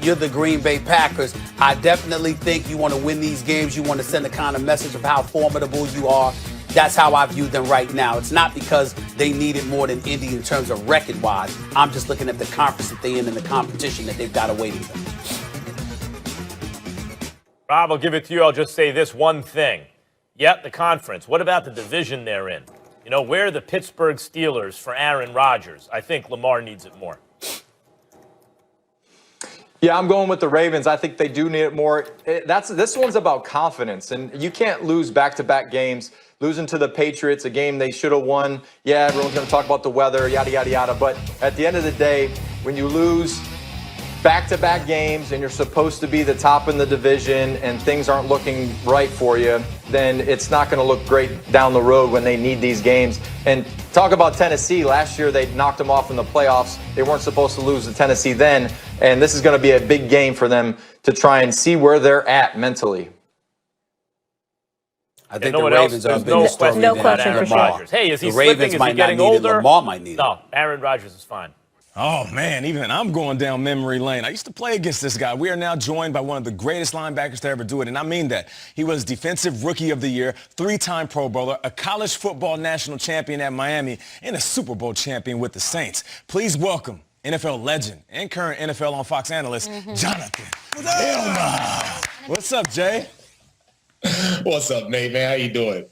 you're the Green Bay Packers. I definitely think you want to win these games. You want to send a kind of message of how formidable you are. That's how I view them right now. It's not because they need it more than Indy in terms of record-wise. I'm just looking at the conference that they're in and the competition that they've got awaiting them. Rob, I'll give it to you. I'll just say this one thing. Yep, the conference. What about the division they're in? You know, where are the Pittsburgh Steelers for Aaron Rodgers? I think Lamar needs it more. Yeah, I'm going with the Ravens. I think they do need it more. This one's about confidence, and you can't lose back-to-back games. Losing to the Patriots, a game they should have won. Yeah, everyone's going to talk about the weather, yada, yada, yada. But at the end of the day, when you lose back-to-back games and you're supposed to be the top in the division and things aren't looking right for you, then it's not going to look great down the road when they need these games. And talk about Tennessee. Last year, they knocked them off in the playoffs. They weren't supposed to lose to Tennessee then. And this is going to be a big game for them to try and see where they're at mentally. I think the Ravens are a bigger story no than question Aaron for Lamar. sure. Hey, is he The slipping? Ravens Is he might getting not need older? it. Lamar might need it. No, Aaron Rodgers is fine. Oh, man, even I'm going down memory lane. I used to play against this guy. We are now joined by one of the greatest linebackers to ever do it, and I mean that. He was Defensive Rookie of the Year, 3-time Pro Bowler, a college football national champion at Miami, and a Super Bowl champion with the Saints. Please welcome NFL legend and current NFL on Fox analyst, Jonathan Hilma. What's up, Jay? What's up, Nate, man? How you doing?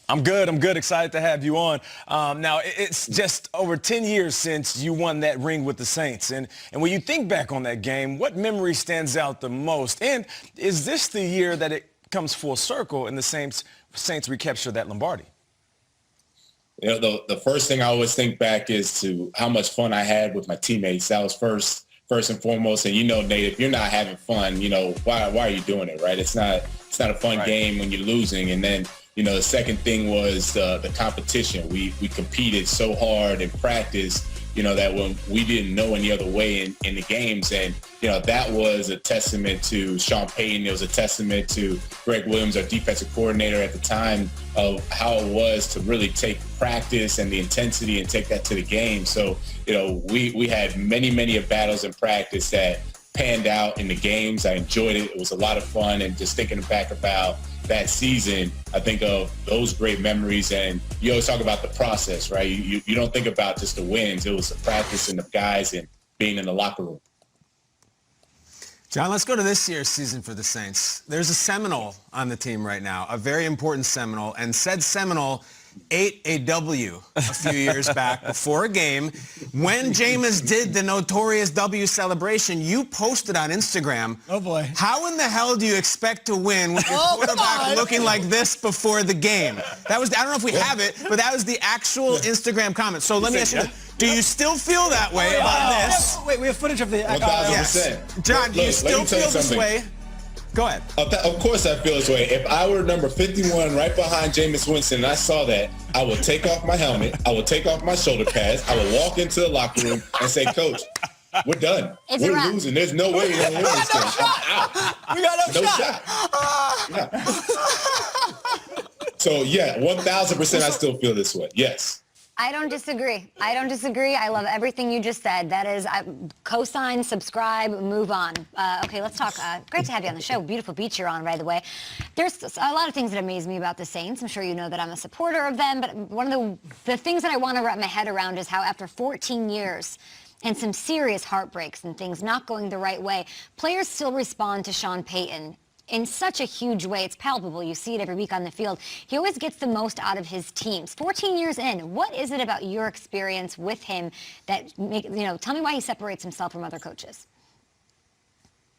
I'm good. Excited to have you on. Now, it's just over 10 years since you won that ring with the Saints. And when you think back on that game, what memory stands out the most? And is this the year that it comes full circle and the Saints recapture that Lombardi? You know, the first thing I always think back is to how much fun I had with my teammates. That was first and foremost. And, you know, Nate, if you're not having fun, you know, why are you doing it, right? It's not a fun game when you're losing. And then, you know, the second thing was the competition. We competed so hard in practice, you know, that when we didn't know any other way in the games. And, you know, that was a testament to Sean Payton. It was a testament to Greg Williams, our defensive coordinator at the time, of how it was to really take practice and the intensity and take that to the game. So, you know, we had many battles in practice that panned out in the games. I enjoyed it. It was a lot of fun. And just thinking back about that season, I think of those great memories. And you always talk about the process, right? You don't think about just the wins. It was the practice and the guys and being in the locker room. John, let's go to this year's season for the Saints. There's a Seminole on the team right now, a very important Seminole, and said Seminole ate a W a few years back before a game. When Jameis did the notorious W celebration, you posted on Instagram, oh boy, how in the hell do you expect to win with your quarterback looking like this before the game? That was, I don't know if we have it, but that was the actual Instagram comment. So let me ask you this. Do you still feel that way about this? Wait, we have footage of the... 1,000%. Yes. John, do you still feel this way? Go ahead. Of course I feel this way. If I were number 51 right behind Jameis Winston and I saw that, I would take off my helmet, I would take off my shoulder pads, I would walk into the locker room and say, Coach, we're done. We're losing. There's no way we're going to win this game. I'm out. We got no shot. Yeah. So, yeah, 1,000% I still feel this way. Yes. I don't disagree. I love everything you just said. That is, co-sign, subscribe, move on. Okay, let's talk. Great to have you on the show. Beautiful beach you're on, by the way. There's a lot of things that amaze me about the Saints. I'm sure you know that I'm a supporter of them, but one of the things that I want to wrap my head around is how after 14 years and some serious heartbreaks and things not going the right way, players still respond to Sean Payton in such a huge way. It's palpable. You see it every week on the field. He always gets the most out of his teams. 14 years in, what is it about your experience with him that tell me why he separates himself from other coaches?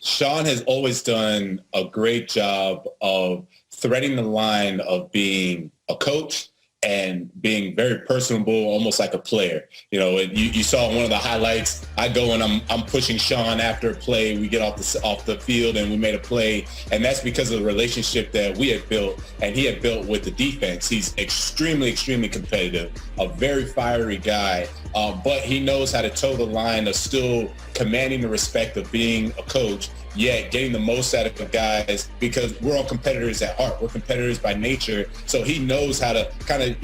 Sean has always done a great job of threading the line of being a coach and being very personable, almost like a player. You know, you saw one of the highlights. I go and I'm pushing Sean after a play. We get off the field and we made a play, and that's because of the relationship that we had built and he had built with the defense. He's extremely competitive, a very fiery guy, but he knows how to toe the line of still commanding the respect of being a coach, yet getting the most out of the guys, because we're all competitors at heart. We're competitors by nature. So he knows how to kind of,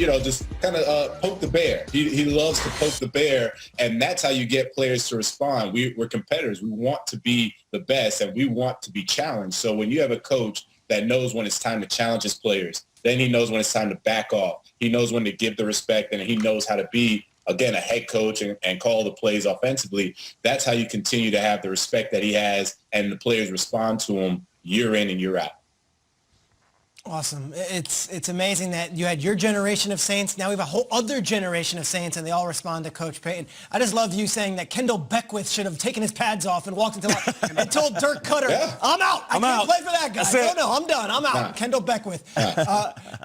poke the bear. He loves to poke the bear, and that's how you get players to respond. We're competitors. We want to be the best, and we want to be challenged. So when you have a coach that knows when it's time to challenge his players, then he knows when it's time to back off. He knows when to give the respect, and he knows how to be, again, a head coach and call the plays offensively. That's how you continue to have the respect that he has, and the players respond to him year in and year out. Awesome. It's amazing that you had your generation of Saints. Now we have a whole other generation of Saints, and they all respond to Coach Payton. I just love you saying that Kendall Beckwith should have taken his pads off and walked into and told Dirk Cutter, I'm out. I can't play for that guy. No, I'm done. I'm out. Kendall Beckwith.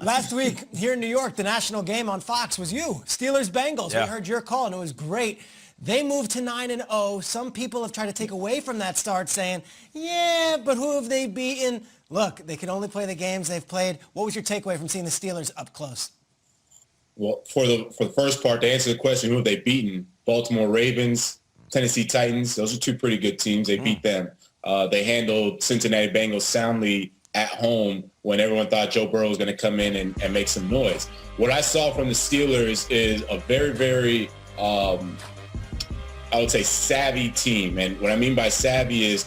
Last week here in New York, the national game on Fox was you, Steelers-Bengals. We heard your call, and it was great. They moved to 9-0. Some people have tried to take away from that start, saying, yeah, but who have they beaten? Look, they can only play the games they've played. What was your takeaway from seeing the Steelers up close? Well, for the first part, to answer the question, who have they beaten? Baltimore Ravens, Tennessee Titans. Those are two pretty good teams. They beat them. They handled Cincinnati Bengals soundly at home when everyone thought Joe Burrow was going to come in and make some noise. What I saw from the Steelers is a very, very, I would say, savvy team. And what I mean by savvy is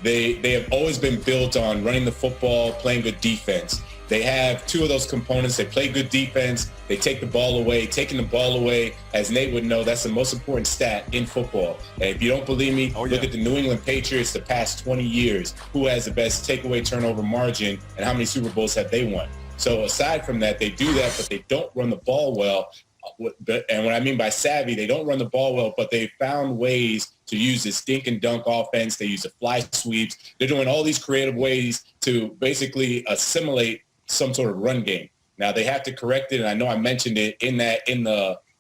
they have always been built on running the football, playing good defense. They have two of those components. They play good defense. They take the ball away. Taking the ball away, as Nate would know, that's the most important stat in football. And if you don't believe me, look at the New England Patriots the past 20 years. Who has the best takeaway turnover margin, and how many Super Bowls have they won? So aside from that, they do that, but they don't run the ball well. And what I mean by savvy, they don't run the ball well, but they found ways to use this dink and dunk offense. They use the fly sweeps. They're doing all these creative ways to basically assimilate some sort of run game. Now they have to correct it, and I know I mentioned it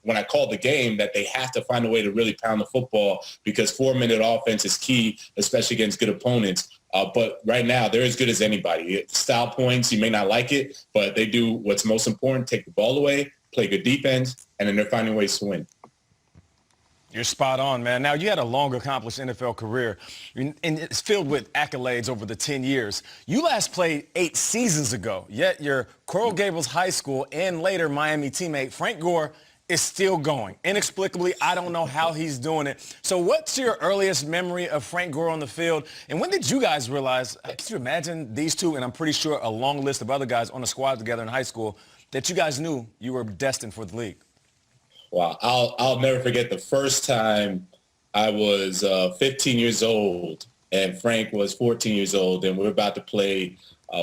when I called the game, that they have to find a way to really pound the football, because 4-minute offense is key, especially against good opponents. But right now, they're as good as anybody. Style points, you may not like it, but they do what's most important: take the ball away, play good defense, and then they're finding ways to win. You're spot on, man. Now, you had a long, accomplished NFL career, and it's filled with accolades over the 10 years. You last played 8 seasons ago, yet your Coral Gables High School and later Miami teammate Frank Gore is still going. Inexplicably, I don't know how he's doing it. So what's your earliest memory of Frank Gore on the field? And when did you guys realize, could you imagine these two, and I'm pretty sure a long list of other guys on the squad together in high school, that you guys knew you were destined for the league? Wow, I'll never forget the first time I was 15 years old and Frank was 14 years old, and we were about to play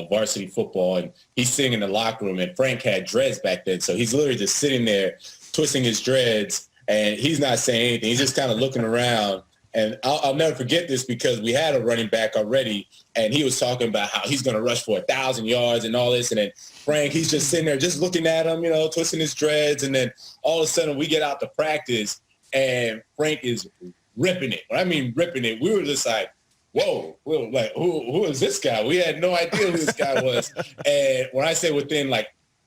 varsity football, and he's sitting in the locker room, and Frank had dreads back then, so he's literally just sitting there twisting his dreads, and he's not saying anything. He's just kind of looking around. And I'll never forget this, because we had a running back already, and he was talking about how he's going to rush for 1,000 yards and all this. And then Frank, he's just sitting there just looking at him, twisting his dreads. And then all of a sudden we get out to practice, and Frank is ripping it. When I mean ripping it, we were just like, whoa, like, who is this guy? We had no idea who this guy was. And when I say within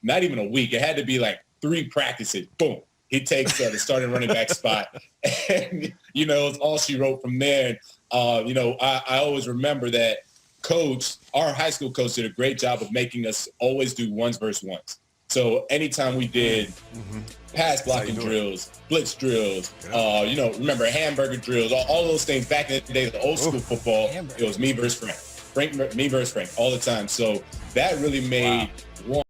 not even a week, it had to be 3 practices, boom. He takes the starting running back spot, and, it's all she wrote from there. And, I always remember that our high school coach did a great job of making us always do ones versus ones. So anytime we did pass blocking drills, blitz drills, remember hamburger drills, all those things back in the day, the old school football, it was me versus me versus Frank all the time. So that really made one.